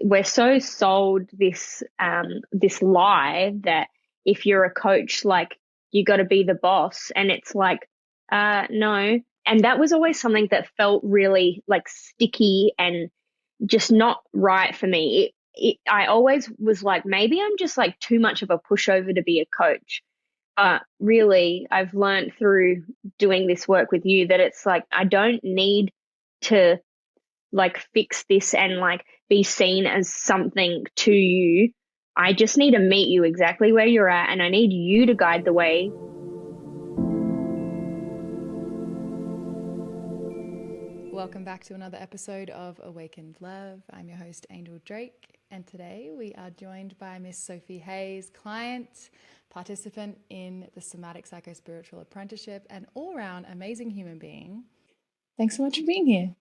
we're so sold this this lie that if you're a coach, like, you got to be the boss, and it's like, no. And that was always something that felt really like sticky and just not right for me. I always was like, maybe I'm just like too much of a pushover to be a coach. But really, I've learned through doing this work with you that it's like, I don't need to like fix this and like be seen as something to you. I just need to meet you exactly where you're at, and I need you to guide the way. Welcome back to another episode of Awakened Love. I'm your host, Angel Drake, and today we are joined by Miss Sophie Hayes, client, participant in the Somatic Psycho-Spiritual Apprenticeship, and all-round amazing human being. Thanks so much for being here.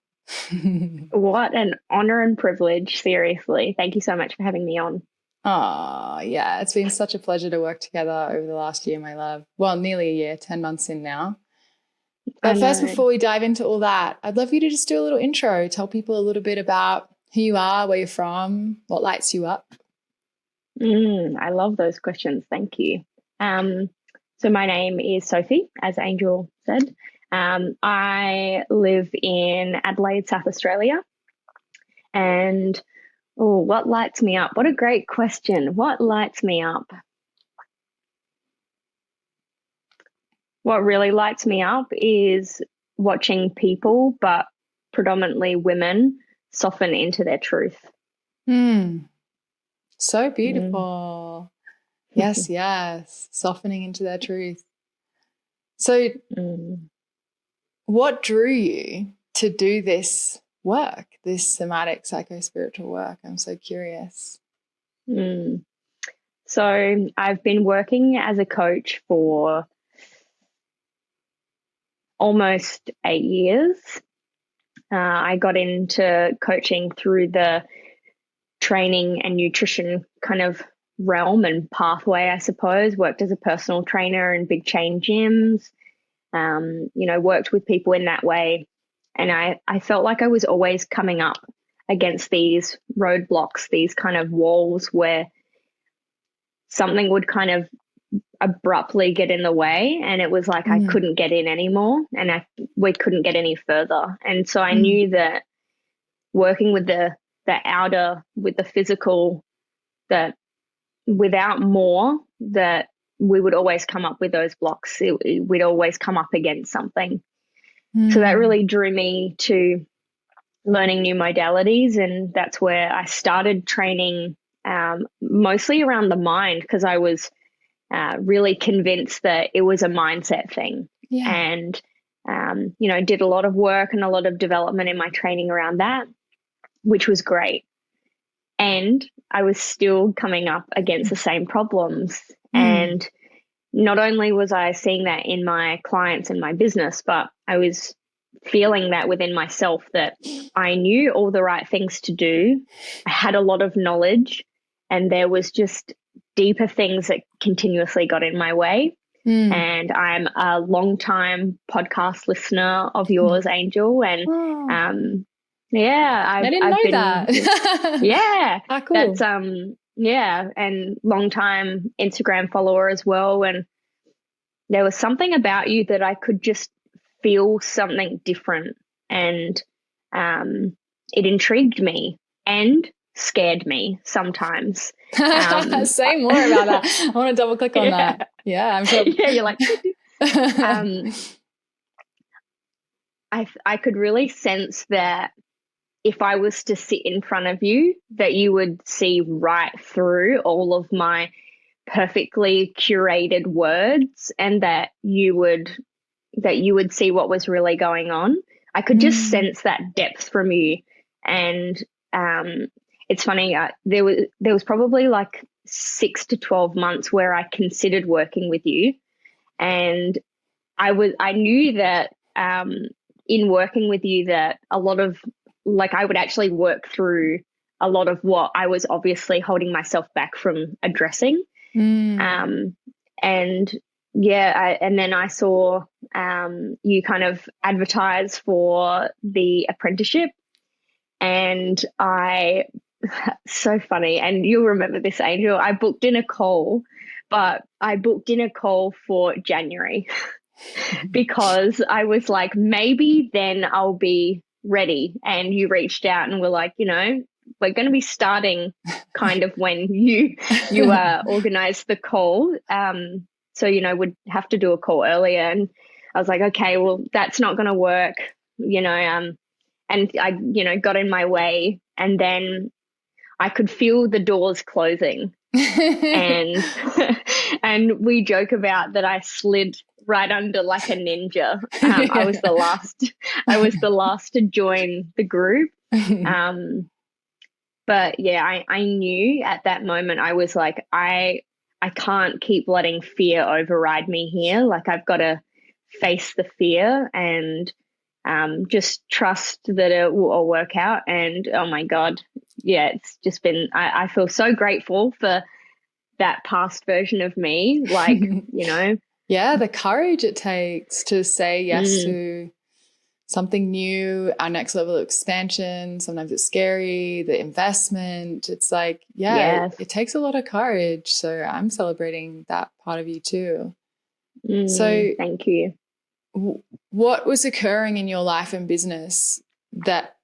What an honor and privilege, seriously. Thank you so much for having me on. Oh, yeah, it's been such a pleasure to work together over the last year, my love. Well, nearly a year, 10 months in now. But first, before we dive into all that, I'd love you to just do a little intro, tell people a little bit about who you are, where you're from, what lights you up. I love those questions. Thank you. So my name is Sophie, as Angel said. I live in Adelaide, South Australia. And what lights me up? What a great question. What lights me up? What really lights me up is watching people, but predominantly women, soften into their truth. So beautiful. Yes, yes. Softening into their truth. So what drew you to do this work, this somatic psycho-spiritual work? I'm so curious. So I've been working as a coach for almost 8 years. I got into coaching through the training and nutrition kind of realm and pathway, I suppose. Worked as a personal trainer in big chain gyms, worked with people in that way. And I felt like I was always coming up against these roadblocks, these kind of walls where something would kind of abruptly get in the way, and it was like I couldn't get in anymore, and we couldn't get any further. And so I knew that working with the outer, with the physical, that without more, that we would always come up with those blocks. We'd always come up against something. So that really drew me to learning new modalities, and that's where I started training mostly around the mind, because I was really convinced that it was a mindset thing. And, did a lot of work and a lot of development in my training around that, which was great. And I was still coming up against the same problems. And not only was I seeing that in my clients and my business, but I was feeling that within myself, that I knew all the right things to do. I had a lot of knowledge, and there was just deeper things that continuously got in my way. And I'm a long-time podcast listener of yours, Angel. And I didn't know that. Yeah. Cool. That's and long-time Instagram follower as well. And there was something about you that I could just feel something different, and it intrigued me and scared me sometimes. Say more about that. I want to double click on that. Yeah, I'm sure. Yeah, you're like, I could really sense that if I was to sit in front of you, that you would see right through all of my perfectly curated words, and that you would see what was really going on. I could just sense that depth from you. And it's funny, there was probably like 6 to 12 months where I considered working with you, and I knew that in working with you, that a lot of, like, I would actually work through a lot of what I was obviously holding myself back from addressing. And then I saw you kind of advertise for the apprenticeship, and I so funny. And you'll remember this, Angel. I booked in a call, but I booked in a call for January because I was like, maybe then I'll be ready. And you reached out and were like, we're going to be starting kind of when you organized the call. So, we'd have to do a call earlier. And I was like, okay, well, that's not going to work, and I, got in my way, and then I could feel the doors closing. And and we joke about that I slid right under like a ninja. I was the last to join the group. But yeah, I knew at that moment, I was like, I can't keep letting fear override me here. Like, I've got to face the fear and just trust that it will all work out. And oh my God, yeah, it's just been, I feel so grateful for that past version of me. Like, Yeah, the courage it takes to say yes to something new, our next level of expansion. Sometimes it's scary, the investment. It's like, it takes a lot of courage. So I'm celebrating that part of you too. So thank you. What was occurring in your life and business that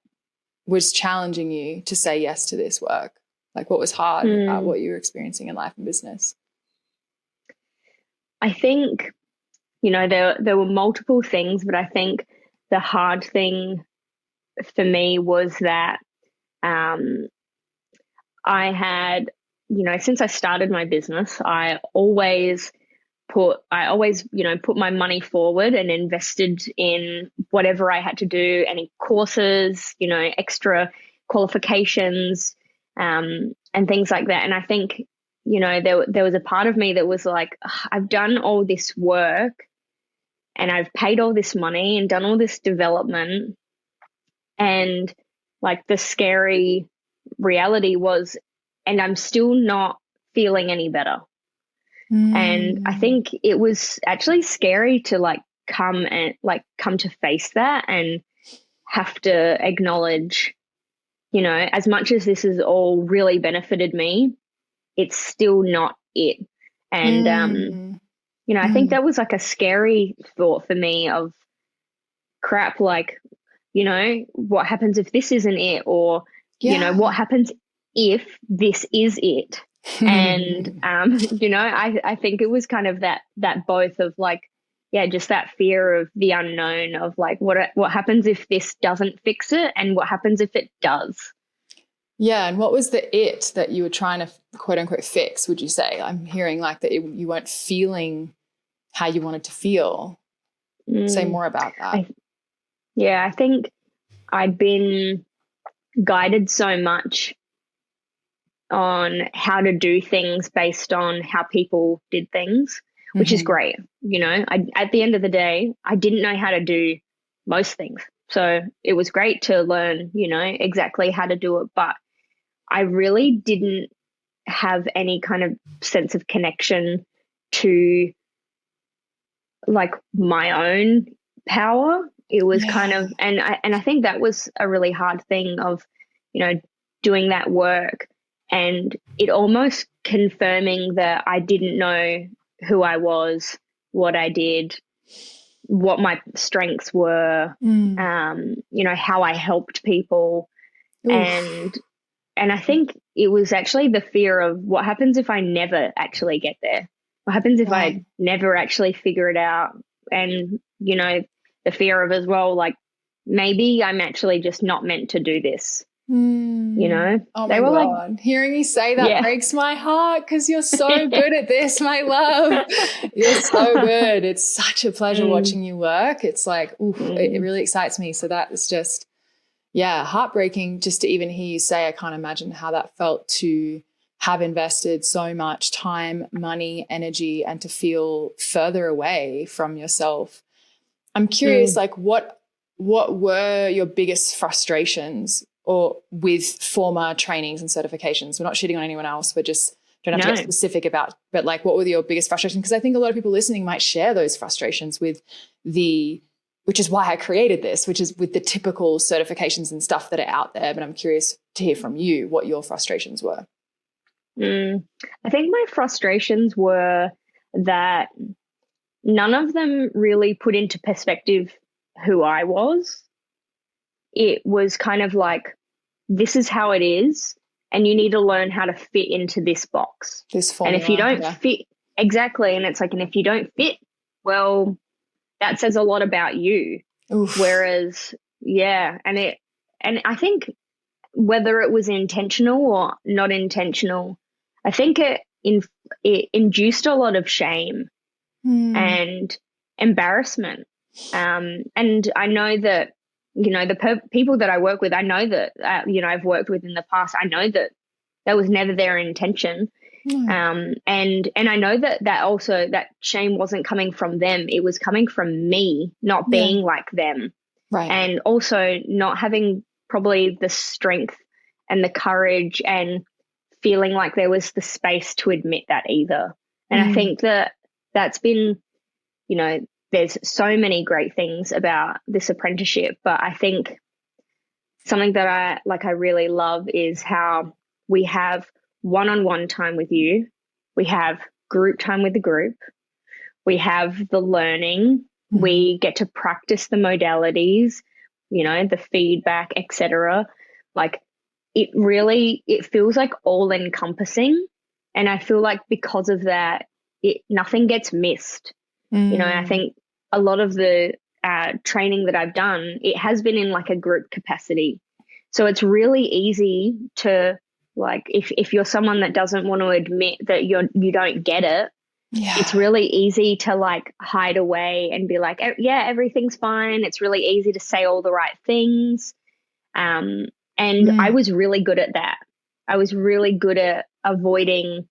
was challenging you to say yes to this work? Like, what was hard about what you were experiencing in life and business? I think, there were multiple things, but I think the hard thing for me was that I had, since I started my business, I always put my money forward and invested in whatever I had to do, any courses, extra qualifications, and things like that. And I think, there was a part of me that was like, I've done all this work and I've paid all this money and done all this development. And like the scary reality was, and I'm still not feeling any better. And I think it was actually scary to come to face that and have to acknowledge, as much as this has all really benefited me, it's still not it. And, I think that was like a scary thought for me of crap, like, what happens if this isn't it? Or, what happens if this is it? And, I think it was kind of that both of like, just that fear of the unknown of like, what happens if this doesn't fix it? And what happens if it does? Yeah. And what was the it that you were trying to quote unquote fix, would you say? I'm hearing like that you weren't feeling how you wanted to feel. Say more about that. I think I'd been guided so much on how to do things based on how people did things, which is great. At the end of the day, I didn't know how to do most things. So it was great to learn, exactly how to do it. But I really didn't have any kind of sense of connection to like my own power. It was kind of, and I think that was a really hard thing of, doing that work and it almost confirming that I didn't know who I was, what I did, what my strengths were, how I helped people. Oof. And I think it was actually the fear of what happens if I never actually get there? What happens if I never actually figure it out? And, the fear of as well, like maybe I'm actually just not meant to do this. Oh my God. Like, hearing you say that breaks my heart because you're so good at this, my love. You're so good. It's such a pleasure watching you work. It's like, it really excites me. So that is just, heartbreaking just to even hear you say. I can't imagine how that felt to have invested so much time, money, energy, and to feel further away from yourself. I'm curious, like what were your biggest frustrations or with former trainings and certifications? We're not shitting on anyone else. We're just don't have to get specific about, but like, what were your biggest frustrations? Because I think a lot of people listening might share those frustrations with which is why I created this, which is with the typical certifications and stuff that are out there. But I'm curious to hear from you what your frustrations were. I think my frustrations were that none of them really put into perspective who I was. It was kind of like, this is how it is, and you need to learn how to fit into this box. This formula, and if you don't fit, exactly, and it's like, and if you don't fit, well, that says a lot about you. Oof. Whereas, and I think whether it was intentional or not intentional, I think it induced a lot of shame and embarrassment. And I know that, the people that I work with, I know that, I've worked with in the past, I know that that was never their intention. And I know that also that shame wasn't coming from them. It was coming from me not being like them. Right. And also not having probably the strength and the courage and feeling like there was the space to admit that either. And I think that that's been, there's so many great things about this apprenticeship, but I think something that I really love is how we have one-on-one time with you. We have group time with the group. We have the learning. We get to practice the modalities, the feedback, etc. Like it feels like all encompassing. And I feel like because of that, nothing gets missed. I think a lot of the training that I've done, it has been in like a group capacity. So it's really easy to, like, if you're someone that doesn't want to admit that you don't get it, it's really easy to like hide away and be like, yeah, everything's fine. It's really easy to say all the right things. And I was really good at that. I was really good at avoiding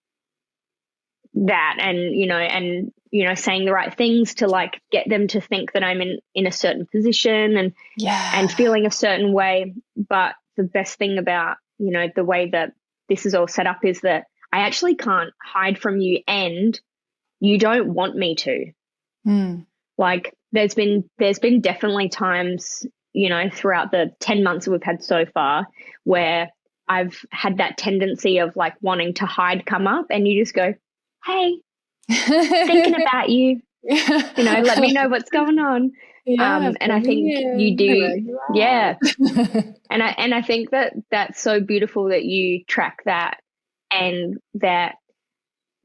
that and saying the right things to like get them to think that I'm in a certain position and feeling a certain way. But the best thing about, the way that this is all set up is that I actually can't hide from you and you don't want me to. Like there's been definitely times, throughout the 10 months that we've had so far where I've had that tendency of like wanting to hide come up and you just go, hey, thinking about you, let me know what's going on. And I think you do. And I think that that's so beautiful that you track that, and that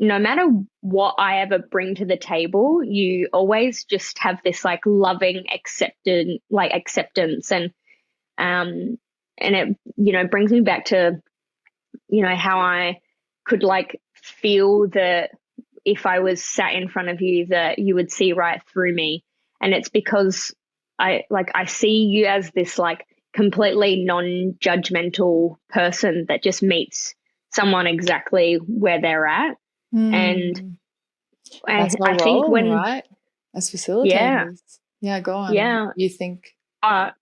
no matter what I ever bring to the table, you always just have this like loving acceptance and it brings me back to how I could like feel that if I was sat in front of you that you would see right through me. And it's because I see you as this like completely non-judgmental person that just meets someone exactly where they're at. And that's my role, think right? As facilitators. Yeah, go on. Yeah. You think? I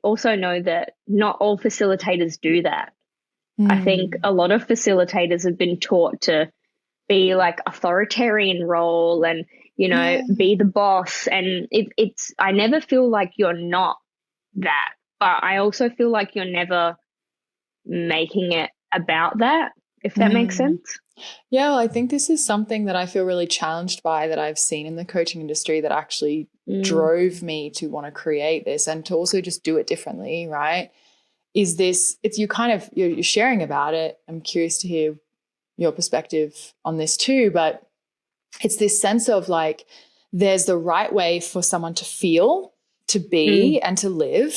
also know that not all facilitators do that. I think a lot of facilitators have been taught to be like authoritarian role and, be the boss. And it's, I never feel like you're not that, but I also feel like you're never making it about that, if that makes sense. Yeah, well, I think this is something that I feel really challenged by that I've seen in the coaching industry that actually drove me to want to create this and to also just do it differently, right? Is this, it's you're sharing about it. I'm curious to hear your perspective on this too, but it's this sense of like, there's the right way for someone to feel, to be and to live.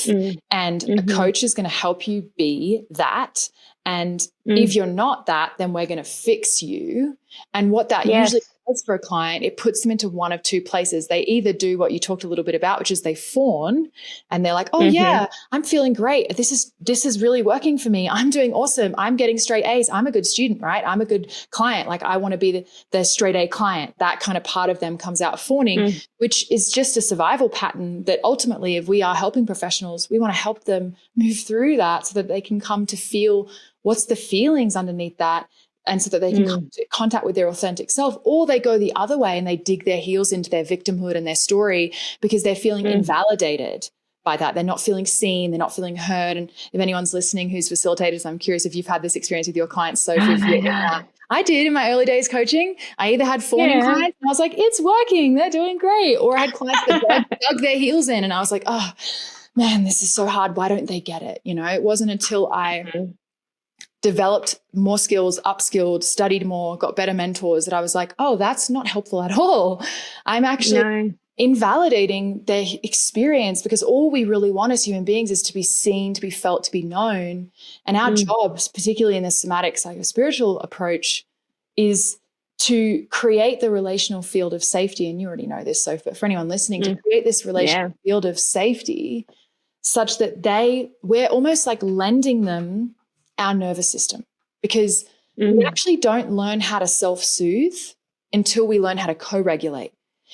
And a coach is going to help you be that. And if you're not that, then we're going to fix you. And what that usually does for a client, it puts them into one of two places. They either do what you talked a little bit about, which is they fawn and they're like, oh yeah, I'm feeling great. This is really working for me. I'm doing awesome. I'm getting straight A's. I'm a good student, right? I'm a good client. Like I want to be the straight A client. That kind of part of them comes out fawning, which is just a survival pattern that ultimately, if we are helping professionals, we want to help them move through that so that they can come to feel what's the feelings underneath that, and so that they can come into contact with their authentic self. Or they go the other way and they dig their heels into their victimhood and their story because they're feeling invalidated by that. They're not feeling seen. They're not feeling heard. And if anyone's listening who's facilitators, I'm curious if you've had this experience with your clients, Sophie. Oh my God. I did in my early days coaching. I either had fawning clients and I was like, it's working, they're doing great. Or I had clients that dug their heels in and I was like, oh man, this is so hard. Why don't they get it? It wasn't until I developed more skills, upskilled, studied more, got better mentors that I was like, oh, that's not helpful at all. I'm actually invalidating their experience, because all we really want as human beings is to be seen, to be felt, to be known. And our jobs, particularly in the somatic psycho-spiritual approach, is to create the relational field of safety. And you already know this, Sophie, but for anyone listening, to create this relational field of safety such that we're almost like lending them our nervous system, because we actually don't learn how to self-soothe until we learn how to co-regulate.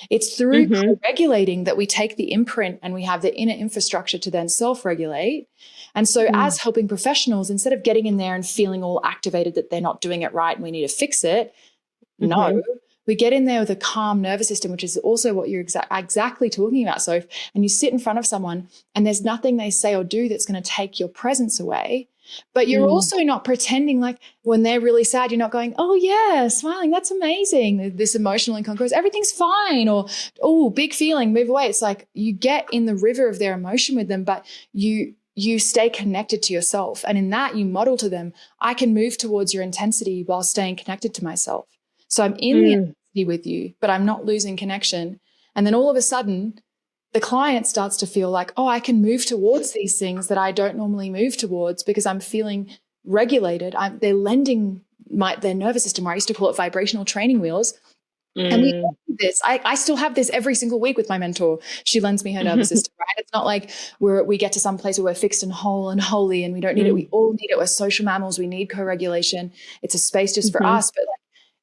It's through co-regulating that we take the imprint and we have the inner infrastructure to then self-regulate. And so as helping professionals, instead of getting in there and feeling all activated that they're not doing it right and we need to fix it, no, we get in there with a calm nervous system, which is also what you're exactly talking about, Soph. And you sit in front of someone and there's nothing they say or do that's going to take your presence away. But you're also not pretending like when they're really sad, you're not going, oh yeah, smiling, that's amazing. This emotional incongruence, everything's fine. Or, oh, big feeling, move away. It's like you get in the river of their emotion with them, but you stay connected to yourself. And in that you model to them, I can move towards your intensity while staying connected to myself. So I'm in the intensity with you, but I'm not losing connection. And then all of a sudden, the client starts to feel like, oh, I can move towards these things that I don't normally move towards because I'm feeling regulated. They're lending their nervous system, or I used to call it vibrational training wheels. And we do this. I still have this every single week with my mentor. She lends me her nervous system, right? It's not like we get to some place where we're fixed and whole and holy and we don't need it. We all need it. We're social mammals. We need co-regulation. It's a space just for us. But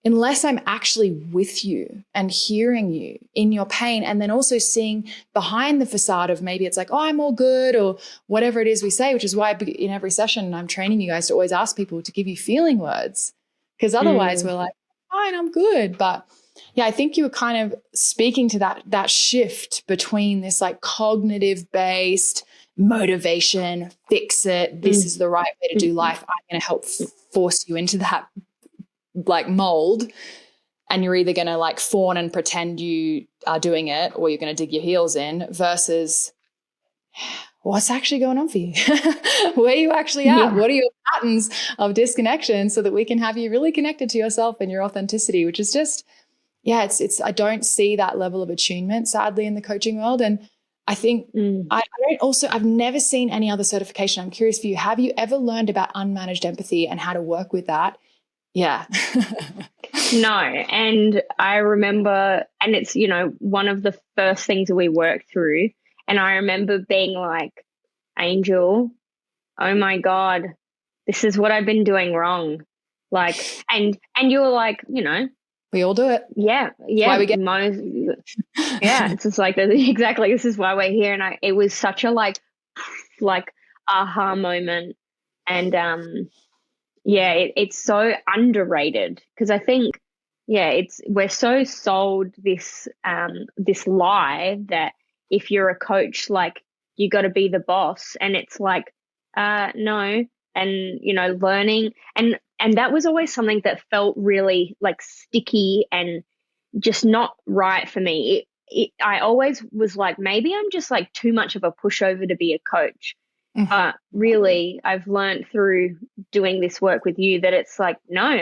unless I'm actually with you and hearing you in your pain, and then also seeing behind the facade of maybe it's like, oh, I'm all good, or whatever it is we say, which is why in every session I'm training you guys to always ask people to give you feeling words, because otherwise we're like, fine, I'm good. But yeah, I think you were kind of speaking to that shift between this like cognitive based motivation, fix it, this is the right way to do life, I'm going to help force you into that like mold, and you're either going to like fawn and pretend you are doing it, or you're going to dig your heels in, versus what's actually going on for you? Where are you actually at? What are your patterns of disconnection, so that we can have you really connected to yourself and your authenticity, which is just, it's I don't see that level of attunement sadly in the coaching world. And I think I've never seen any other certification. I'm curious for you. Have you ever learned about unmanaged empathy and how to work with that? Yeah. No. And I remember, and it's, one of the first things we worked through. And I remember being like, Angel, oh my God, this is what I've been doing wrong. Like, and you were like, we all do it. Yeah. Why we get it's just like, exactly, this is why we're here. And it was such a like aha moment. And, it's so underrated, because I think, we're so sold this lie that if you're a coach, like you got to be the boss, and it's like, no. And, learning, and that was always something that felt really like sticky and just not right for me. I always was like, maybe I'm just like too much of a pushover to be a coach. Really, I've learned through doing this work with you that it's like, no,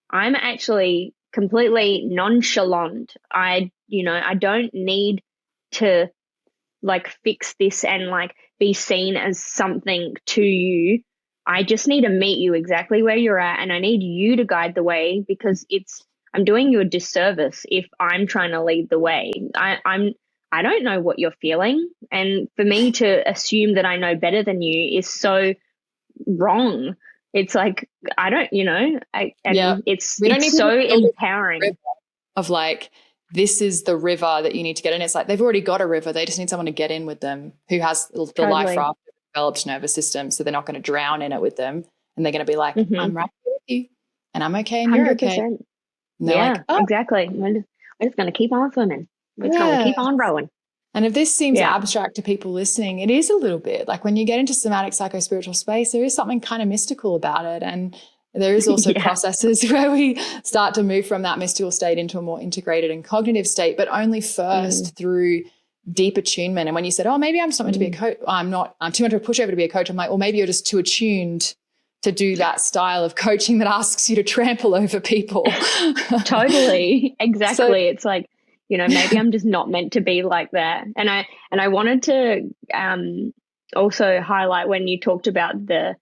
I'm actually completely nonchalant. I don't need to like fix this and like be seen as something to you. I just need to meet you exactly where you're at, and I need you to guide the way, because I'm doing you a disservice if I'm trying to lead the way. I don't know what you're feeling. And for me to assume that I know better than you is so wrong. It's like, I don't, it's so empowering. Of like, this is the river that you need to get in. It's like, they've already got a river. They just need someone to get in with them who has the life raft developed nervous system. So they're not going to drown in it with them. And they're going to be like, I'm right here with you and I'm okay. And you're 100%. Okay. And like, exactly. We're just going to keep on swimming. We're just going to keep on rowing. And if this seems Yeah. abstract to people listening, it is a little bit. Like when you get into somatic psycho-spiritual space, there is something kind of mystical about it. And there is also Yeah. processes where we start to move from that mystical state into a more integrated and cognitive state, but only first through deep attunement. And when you said, oh, maybe I'm just not meant to be a coach, I'm too much of a pushover to be a coach. I'm like, well, maybe you're just too attuned to do that style of coaching that asks you to trample over people. Totally. Exactly. So, it's like, you know, maybe I'm just not meant to be like that. And I wanted to also highlight when you talked about the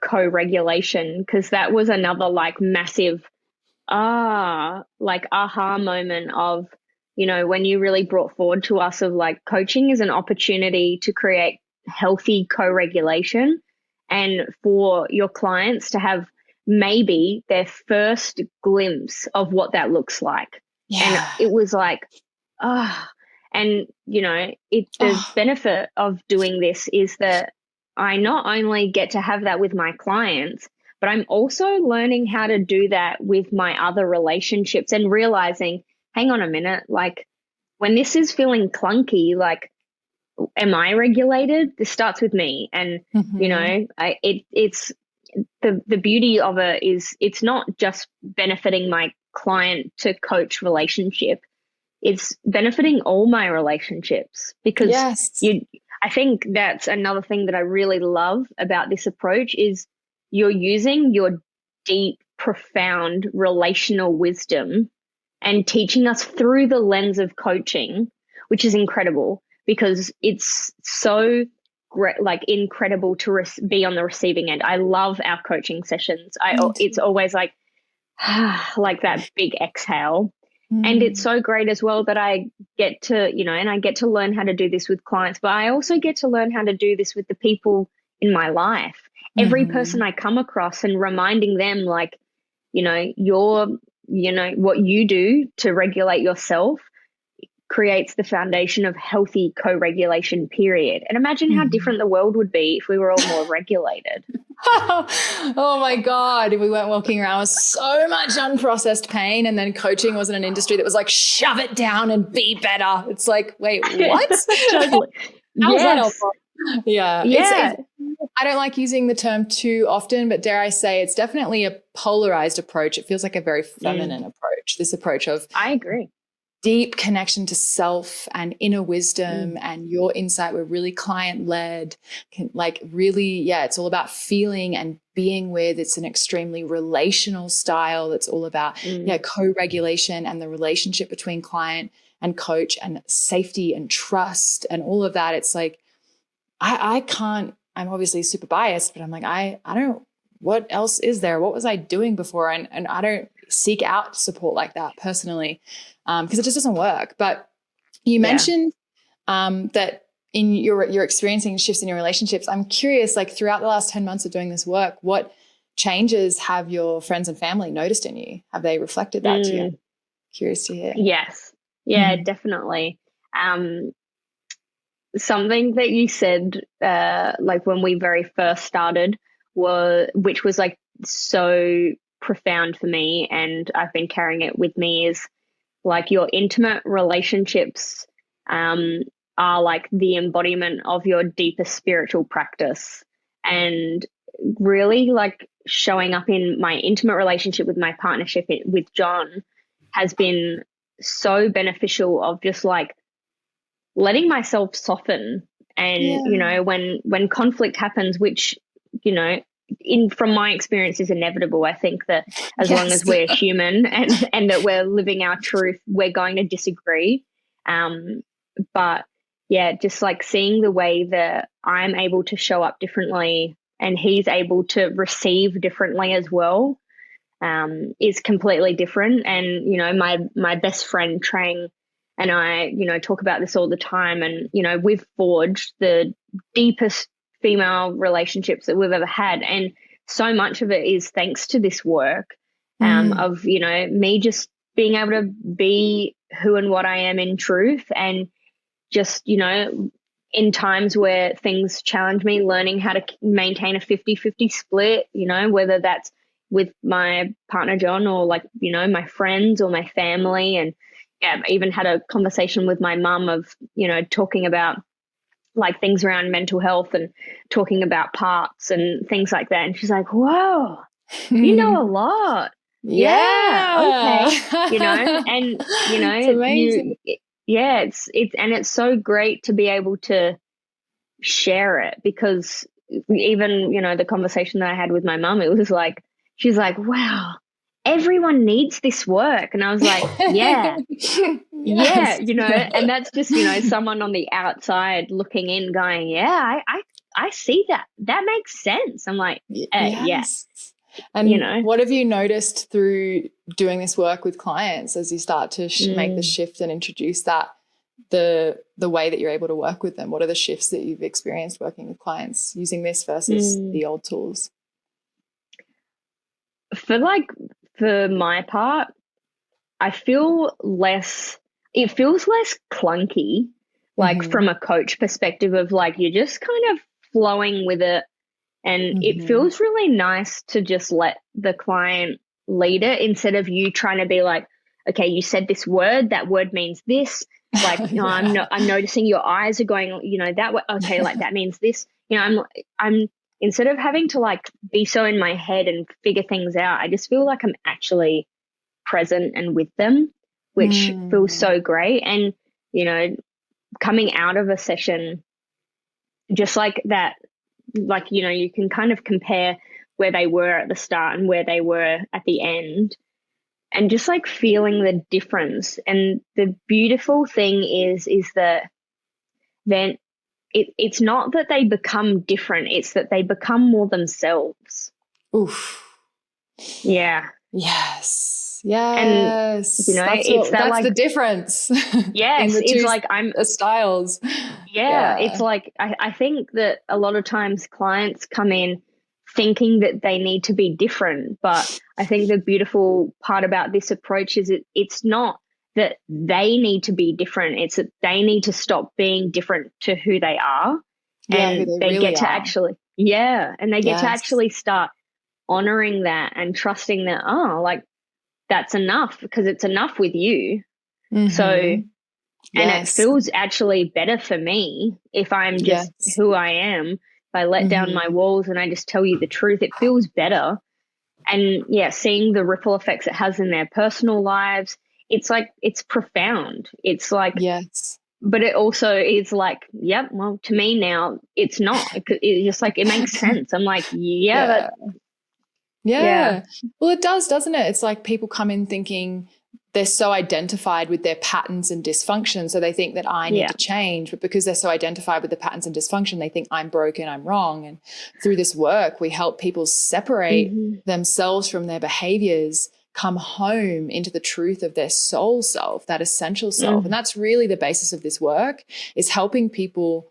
co-regulation, because that was another like massive like aha moment of, you know, when you really brought forward to us of like coaching is an opportunity to create healthy co-regulation and for your clients to have maybe their first glimpse of what that looks like. And it was like, and you know, the benefit of doing this is that I not only get to have that with my clients, but I'm also learning how to do that with my other relationships and realizing, hang on a minute, like when this is feeling clunky, like, am I regulated? This starts with me. And, you know, it's the beauty of it is it's not just benefiting my client to coach relationship. It's benefiting all my relationships because I think that's another thing that I really love about this approach is you're using your deep, profound relational wisdom and teaching us through the lens of coaching, which is incredible because it's so like incredible to be on the receiving end. I love our coaching sessions. It's always like like that big exhale. And it's so great as well that I get to, you know, and I get to learn how to do this with clients, but I also get to learn how to do this with the people in my life. Every person I come across and reminding them like, you know, what you do to regulate yourself creates the foundation of healthy co-regulation, period. And imagine how different the world would be if we were all more regulated. Oh my God. If we weren't walking around with so much unprocessed pain and then coaching wasn't an industry that was like, shove it down and be better. It's like, wait, what? Totally. How is that helpful? Yeah. Yeah. I don't like using the term too often, but dare I say it's definitely a polarized approach. It feels like a very feminine approach, this approach of I agree. Deep connection to self and inner wisdom and your insight. We're really client-led, like really, it's all about feeling and being with. It's an extremely relational style that's all about co-regulation and the relationship between client and coach and safety and trust and all of that. It's like, I can't, I'm obviously super biased, but I'm like, I don't, what else is there? What was I doing before? And I don't seek out support like that personally. Because it just doesn't work. But you mentioned that in you're experiencing shifts in your relationships. I'm curious, like throughout the last 10 months of doing this work, what changes have your friends and family noticed in you? Have they reflected that to you? Curious to hear. Yes. Yeah, definitely. Something that you said, like when we very first started, which was like so profound for me, and I've been carrying it with me, is like your intimate relationships are like the embodiment of your deepest spiritual practice. And really like showing up in my intimate relationship with my partnership with John has been so beneficial of just like letting myself soften. And, you know, when conflict happens, which, you know, from my experience is inevitable. I think that as long as we're human and that we're living our truth, we're going to disagree. But yeah, just like seeing the way that I'm able to show up differently and he's able to receive differently as well, is completely different. And, you know, my best friend Trang and I, you know, talk about this all the time. And, you know, we've forged the deepest female relationships that we've ever had. And so much of it is thanks to this work of, you know, me just being able to be who and what I am in truth. And just, you know, in times where things challenge me, learning how to maintain a 50-50 split, you know, whether that's with my partner, John, or like, you know, my friends or my family. And, yeah, I even had a conversation with my mum of, talking about like things around mental health and talking about parts and things like that. And she's like, whoa, you know a lot. Yeah. Yeah. Okay. And It's amazing. it's so great to be able to share it, because even, the conversation that I had with my mum, it was like, she's like, wow, everyone needs this work. And I was like, yeah, yeah, Yes. and that's just, someone on the outside looking in going, yeah, I see that. That makes sense. I'm like, yeah, Yes. And what have you noticed through doing this work with clients as you start to make the shift and introduce that, the way that you're able to work with them? What are the shifts that you've experienced working with clients using this versus the old tools? For my part, I feel it feels less clunky, like from a coach perspective of like, you're just kind of flowing with it. And it feels really nice to just let the client lead it, instead of you trying to be like, okay, you said this word, that word means this. Like, I'm noticing your eyes are going, that way. Okay, like that means this. I'm instead of having to like be so in my head and figure things out, I just feel like I'm actually present and with them, which feels so great. And, coming out of a session just like that, like, you can kind of compare where they were at the start and where they were at the end, and just like feeling the difference. And the beautiful thing is that then it's not that they become different, it's that they become more themselves. Oof. Yeah. Yes. And, Yes. That's like the difference. yes, in the it's two like styles. yeah, it's like I think that a lot of times clients come in thinking that they need to be different. But I think the beautiful part about this approach is it's not that they need to be different. It's that they need to stop being different to who they are. Yeah, who And they they really get to are. actually, and they get to Yes. actually start honoring that and trusting that, oh, like that's enough, because it's enough with you. So, and it Yes. feels actually better for me if I'm just Yes. who I am. If I let down my walls and I just tell you the truth, it feels better. And yeah, seeing the ripple effects it has in their personal lives, it's like, it's profound. It's like, Yes. but it also is like, yep, well, to me now, it's not. It's just like, it makes sense. I'm like, Yeah. yeah. Well, it does, doesn't it? It's like people come in thinking they're so identified with their patterns and dysfunction. So they think that I need to change, but because they're so identified with the patterns and dysfunction, they think I'm broken, I'm wrong. And through this work, we help people separate themselves from their behaviors, come home into the truth of their soul self, that essential self. And that's really the basis of this work, is helping people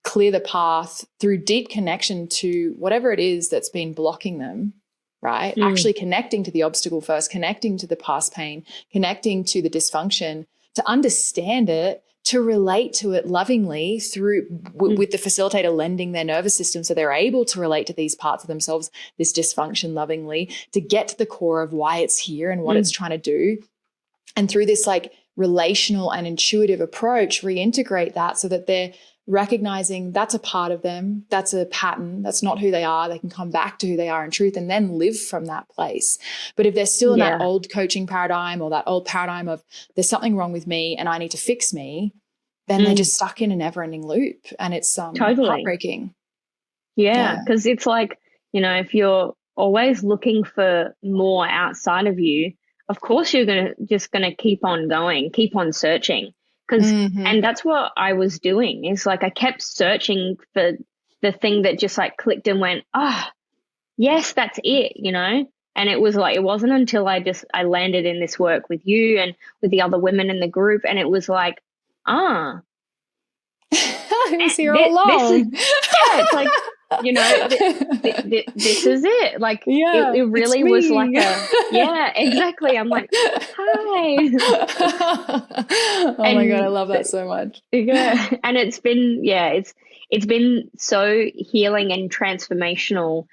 clear the path through deep connection to whatever it is that's been blocking them, right? Actually connecting to the obstacle first, connecting to the past pain, connecting to the dysfunction, to understand it, to relate to it lovingly through with the facilitator lending their nervous system so they're able to relate to these parts of themselves, this dysfunction lovingly, to get to the core of why it's here and what it's trying to do. And through this like relational and intuitive approach, reintegrate that so that they're recognizing that's a part of them, that's a pattern, that's not who they are. They can come back to who they are in truth and then live from that place. But if they're still in that old coaching paradigm or that old paradigm of there's something wrong with me and I need to fix me, then they're just stuck in a never-ending loop, and it's Totally heartbreaking. Yeah, because it's like, if you're always looking for more outside of you, of course you're gonna keep on going, keep on searching. And that's what I was doing, is like I kept searching for the thing that just like clicked and went, yes, that's it. And it was like, it wasn't until I landed in this work with you and with the other women in the group, and it was like, I was here all along. It's like, this is it. Like, it really was like exactly. I'm like, hi. Oh my God, I love that so much. Yeah. And it's been so healing and transformational,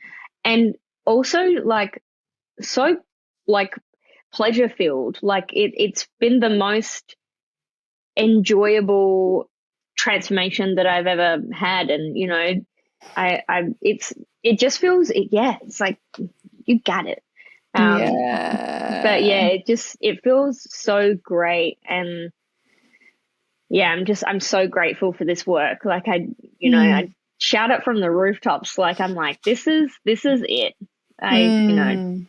and also like so like pleasure filled. Like it's been the most enjoyable transformation that I've ever had. And, you know, it just feels, it's like, you got it. But yeah, it feels so great. And yeah, I'm so grateful for this work. Like I shout it from the rooftops. Like, I'm like, this is it. You know.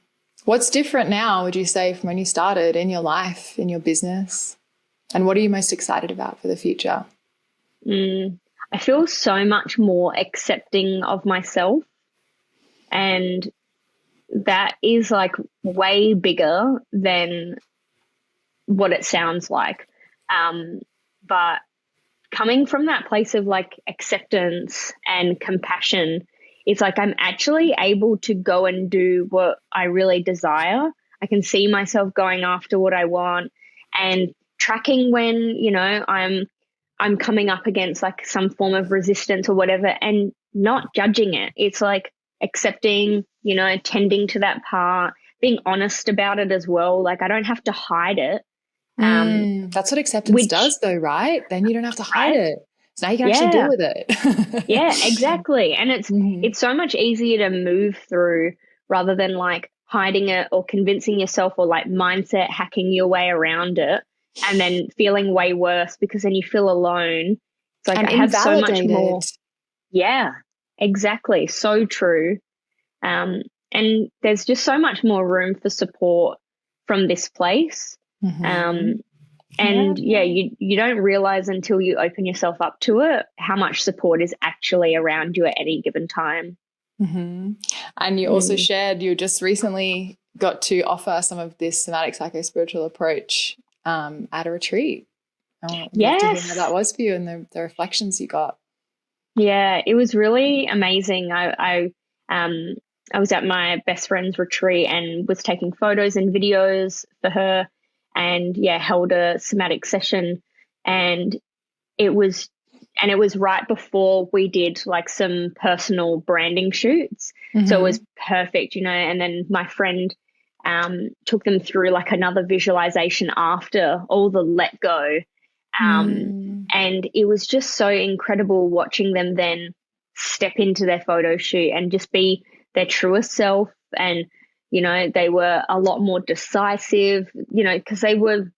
What's different now, would you say, from when you started in your life, in your business? And what are you most excited about for the future? I feel so much more accepting of myself. And that is like way bigger than what it sounds like. But coming from that place of like acceptance and compassion, it's like I'm actually able to go and do what I really desire. I can see myself going after what I want and tracking when, you know, I'm coming up against like some form of resistance or whatever, and not judging it. It's like accepting, you know, tending to that part, being honest about it as well. Like, I don't have to hide it. That's what acceptance does though, right? Then you don't have to hide it. So now you can actually deal with it. Yeah, exactly. And it's so much easier to move through rather than like hiding it or convincing yourself or like mindset hacking your way around it and then feeling way worse because then you feel alone. It's like and I have so much invalidated. more. Yeah, exactly. So true. And there's just so much more room for support from this place. And you don't realize until you open yourself up to it how much support is actually around you at any given time. And you also shared you just recently got to offer some of this somatic psycho-spiritual approach at a retreat. I'd love to hear how that was for you and the reflections you got. Yeah, it was really amazing. I was at my best friend's retreat and was taking photos and videos for her, and held a somatic session, and it was right before we did like some personal branding shoots. So it was perfect, you know, and then my friend took them through like another visualization after all the let go. And it was just so incredible watching them then step into their photo shoot and just be their truest self. And, you know, they were a lot more decisive, you know, because they were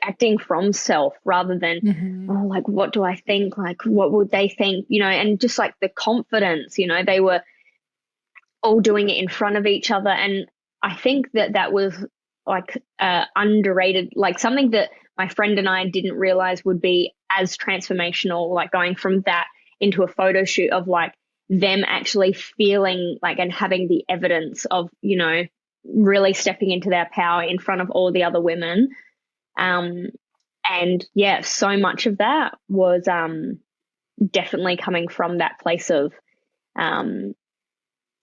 acting from self rather than, oh, like, what do I think? Like, what would they think? You know, and just like the confidence, you know, they were all doing it in front of each other. And I think that was like underrated, like something that my friend and I didn't realize would be as transformational, like going from that into a photo shoot of like them actually feeling like and having the evidence of, you know, really stepping into their power in front of all the other women. And yeah, so much of that was definitely coming from that place of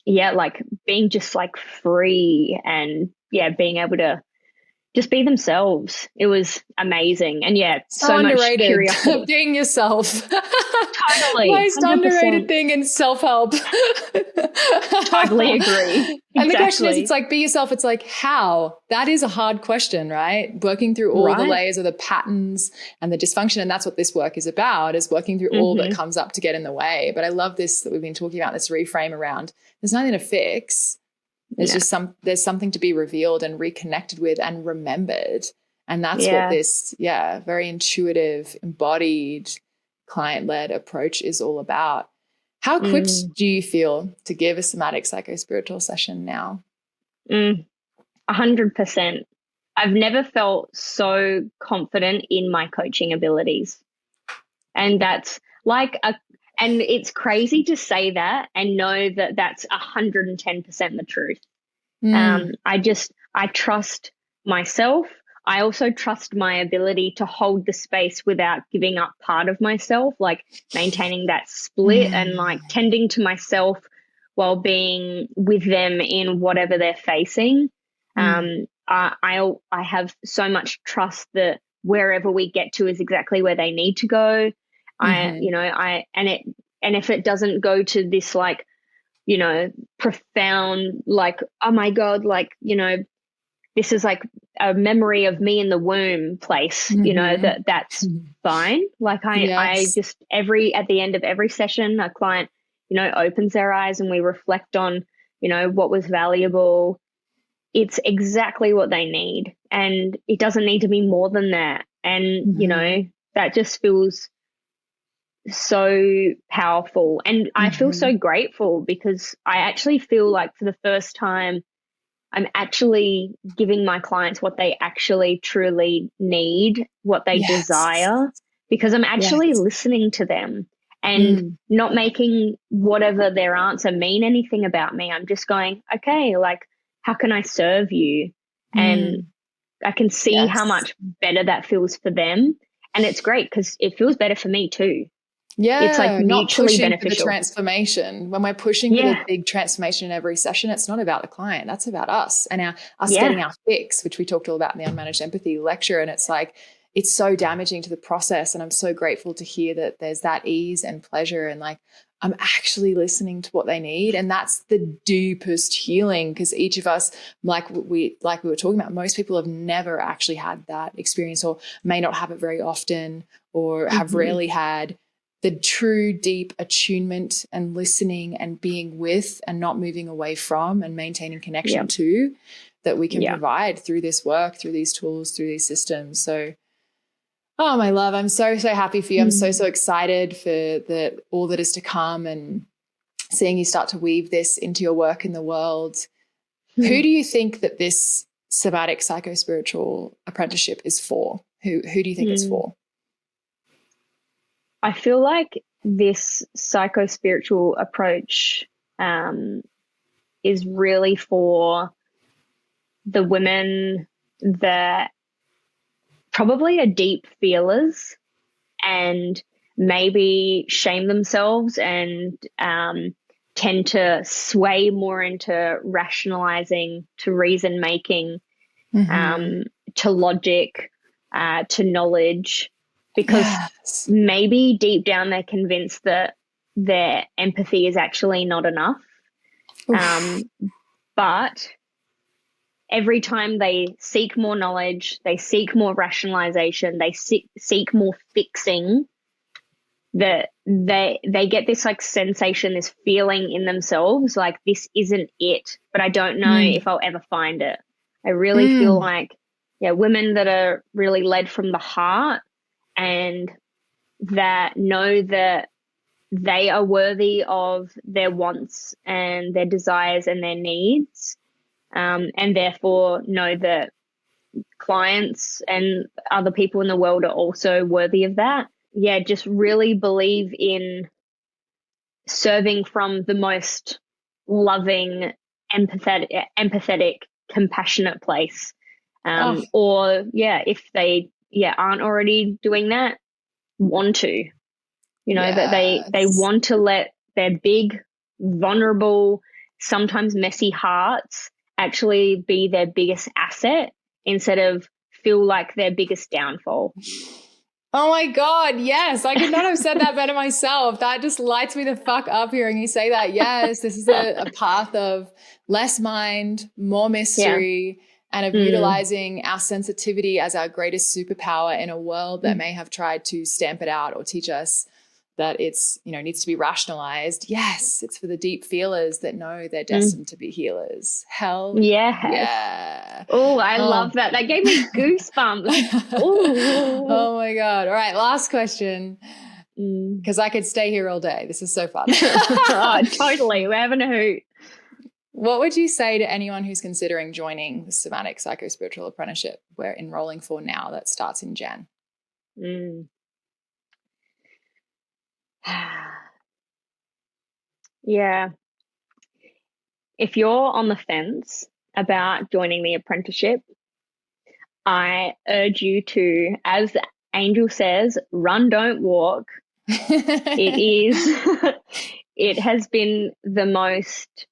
like being just like free and being able to just be themselves. It was amazing. And so underrated. Much curiosity. Being yourself. Totally. Most 100%. underrated thing in self-help. Totally agree. And the question is, it's like, be yourself. It's like, how? That is a hard question, right? Working through all the layers of the patterns and the dysfunction. And that's what this work is about, is working through all that comes up to get in the way. But I love this, that we've been talking about, this reframe around, there's nothing to fix. There's just there's something to be revealed and reconnected with and remembered. And that's what this, very intuitive, embodied, client-led approach is all about. How equipped do you feel to give a somatic psycho-spiritual session now? 100%. I've never felt so confident in my coaching abilities. And that's like and it's crazy to say that and know that that's 110% the truth. I trust myself. I also trust my ability to hold the space without giving up part of myself, like maintaining that split and like tending to myself while being with them in whatever they're facing. I have so much trust that wherever we get to is exactly where they need to go. And if it doesn't go to this like, you know, profound, like, oh my God, like, you know, this is like a memory of me in the womb place, you know, that's fine. Like I Yes. just at the end of every session, a client, you know, opens their eyes and we reflect on, you know, what was valuable. It's exactly what they need. And it doesn't need to be more than that. And, you know, that just feels so powerful. And I feel so grateful because I actually feel like for the first time, I'm actually giving my clients what they actually truly need, what they desire, because I'm actually listening to them and not making whatever their answer mean anything about me. I'm just going, okay, like, how can I serve you? And I can see how much better that feels for them. And it's great because it feels better for me too. It's like Yeah, not mutually pushing for the beneficial. transformation. When we're pushing for the big transformation in every session, it's not about the client. That's about us and us getting our fix, which we talked all about in the Unmanaged Empathy lecture. And it's like, it's so damaging to the process. And I'm so grateful to hear that there's that ease and pleasure and like, I'm actually listening to what they need. And that's the deepest healing because each of us, like we were talking about, most people have never actually had that experience or may not have it very often or have rarely had the true deep attunement and listening and being with and not moving away from and maintaining connection to that we can provide through this work, through these tools, through these systems. So, oh, my love, I'm so, so happy for you. I'm so, so excited for all that is to come and seeing you start to weave this into your work in the world. Who do you think that this somatic psycho-spiritual apprenticeship is for? Who do you think it's for? I feel like this psycho-spiritual approach is really for the women that probably are deep feelers and maybe shame themselves and tend to sway more into rationalizing, to reason making, to logic, to knowledge, because maybe deep down they're convinced that their empathy is actually not enough. But every time they seek more knowledge, they seek more rationalization, they seek more fixing, that they get this like sensation, this feeling in themselves, like this isn't it, but I don't know if I'll ever find it. I really feel like, women that are really led from the heart and that know that they are worthy of their wants and their desires and their needs, and therefore know that clients and other people in the world are also worthy of that. Yeah, just really believe in serving from the most loving, empathetic, compassionate place. Or if they aren't already doing that, want to, that they want to let their big, vulnerable, sometimes messy hearts actually be their biggest asset instead of feel like their biggest downfall. Oh my God, yes. I could not have said that better myself. That just lights me the fuck up hearing you say that. Yes, this is a path of less mind, more mystery, and of utilizing our sensitivity as our greatest superpower in a world that may have tried to stamp it out or teach us that it's, needs to be rationalized. Yes, it's for the deep feelers that know they're destined to be healers. Hell yeah. Oh, I love that. That gave me goosebumps. Oh my God. All right, last question. Because I could stay here all day. This is so fun. Totally. We're having a hoot. What would you say to anyone who's considering joining the Somatic Psycho-Spiritual Apprenticeship we're enrolling for now that starts in Jan? Yeah. If you're on the fence about joining the apprenticeship, I urge you to, as Angel says, run, don't walk. It has been the most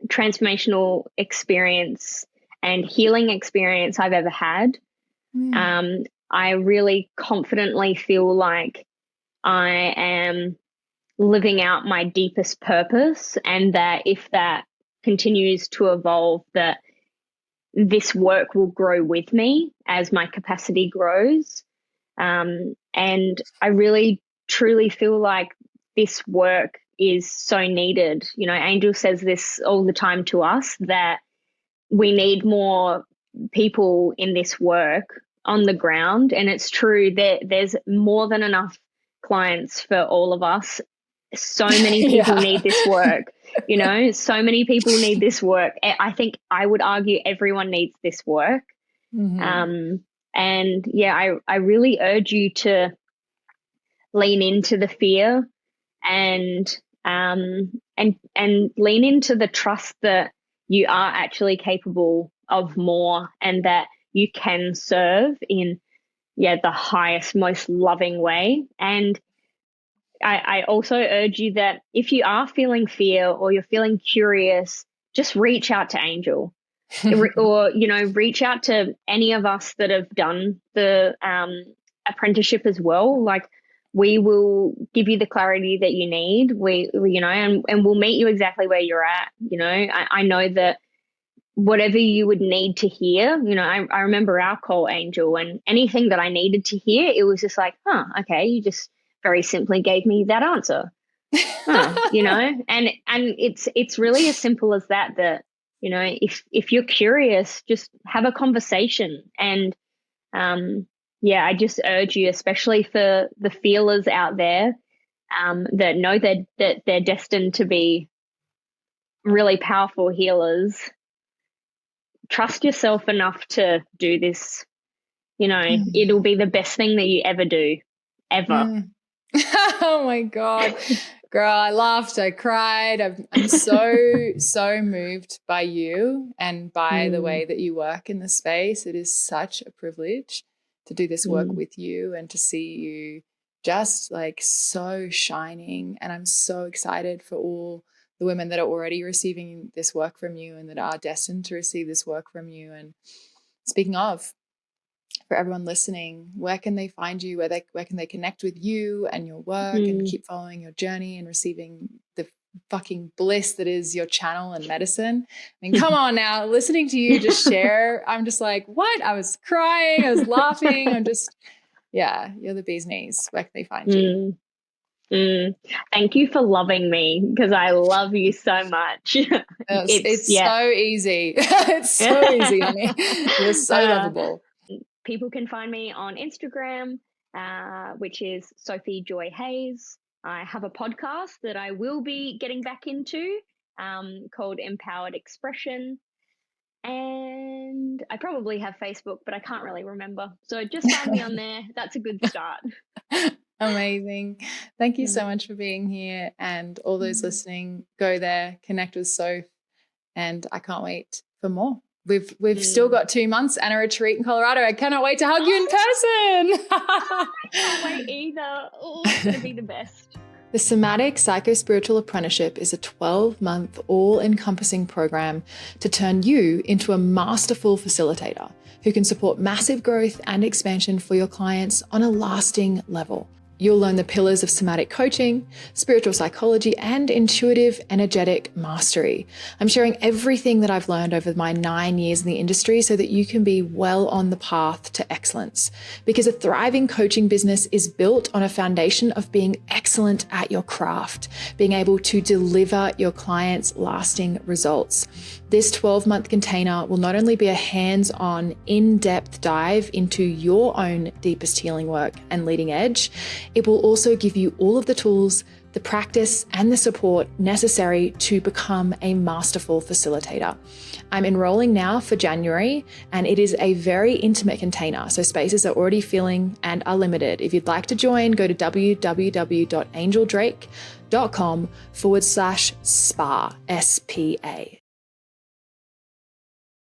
transformational experience and healing experience I've ever had. I really confidently feel like I am living out my deepest purpose, and that if that continues to evolve, that this work will grow with me as my capacity grows. And I really, truly feel like this work is so needed. You know, Angel says this all the time to us, that we need more people in this work on the ground. And it's true that there's more than enough clients for all of us. So many people need this work, you know, so many people need this work. I think I would argue everyone needs this work. And yeah, I really urge you to lean into the fear and lean into the trust that you are actually capable of more, and that you can serve in the highest, most loving way. And I also urge you that if you are feeling fear or you're feeling curious, just reach out to Angel. Or, you know, reach out to any of us that have done the apprenticeship as well. Like, we will give you the clarity that you need. We you know, and we'll meet you exactly where you're at. You know, I know that whatever you would need to hear, you know, I remember our call, Angel, and anything that I needed to hear, it was just like, okay, you just very simply gave me that answer. You know, and it's really as simple as that, you know, if you're curious, just have a conversation. And I just urge you, especially for the feelers out there, that know that they're destined to be really powerful healers. Trust yourself enough to do this. You know, it'll be the best thing that you ever do, ever. Oh my God. Girl, I laughed, I cried. I'm so moved by you and by the way that you work in the space. It is such a privilege to do this work with you and to see you just like so shining. And I'm so excited for all the women that are already receiving this work from you and that are destined to receive this work from you. And speaking of, for everyone listening, where can they find you? Where can they connect with you and your work and keep following your journey and receiving the fucking bliss that is your channel and medicine? I mean, come on now, listening to you just share, I'm just like, what? I was crying, I was laughing. I'm just, you're the bee's knees. Where can they find you? Thank you for loving me, because I love you so much. It's so easy. It's so easy, honey. You're so lovable. People can find me on Instagram, which is Sophie Joy Hayes. I have a podcast that I will be getting back into called Empowered Expression. And I probably have Facebook, but I can't really remember. So just find me on there. That's a good start. Amazing. Thank you so much for being here. And all those listening, go there, connect with Soph. And I can't wait for more. We've still got 2 months and a retreat in Colorado. I cannot wait to hug you in person. I can't wait either. Oh, it's going to be the best. The Somatic Psycho-Spiritual Apprenticeship is a 12-month all-encompassing program to turn you into a masterful facilitator who can support massive growth and expansion for your clients on a lasting level. You'll learn the pillars of somatic coaching, spiritual psychology, and intuitive energetic mastery. I'm sharing everything that I've learned over my 9 years in the industry so that you can be well on the path to excellence. Because a thriving coaching business is built on a foundation of being excellent at your craft, being able to deliver your clients lasting results. This 12-month container will not only be a hands-on, in-depth dive into your own deepest healing work and leading edge, it will also give you all of the tools, the practice, and the support necessary to become a masterful facilitator. I'm enrolling now for January, and it is a very intimate container, so spaces are already filling and are limited. If you'd like to join, go to www.angeldrake.com/spa, SPA.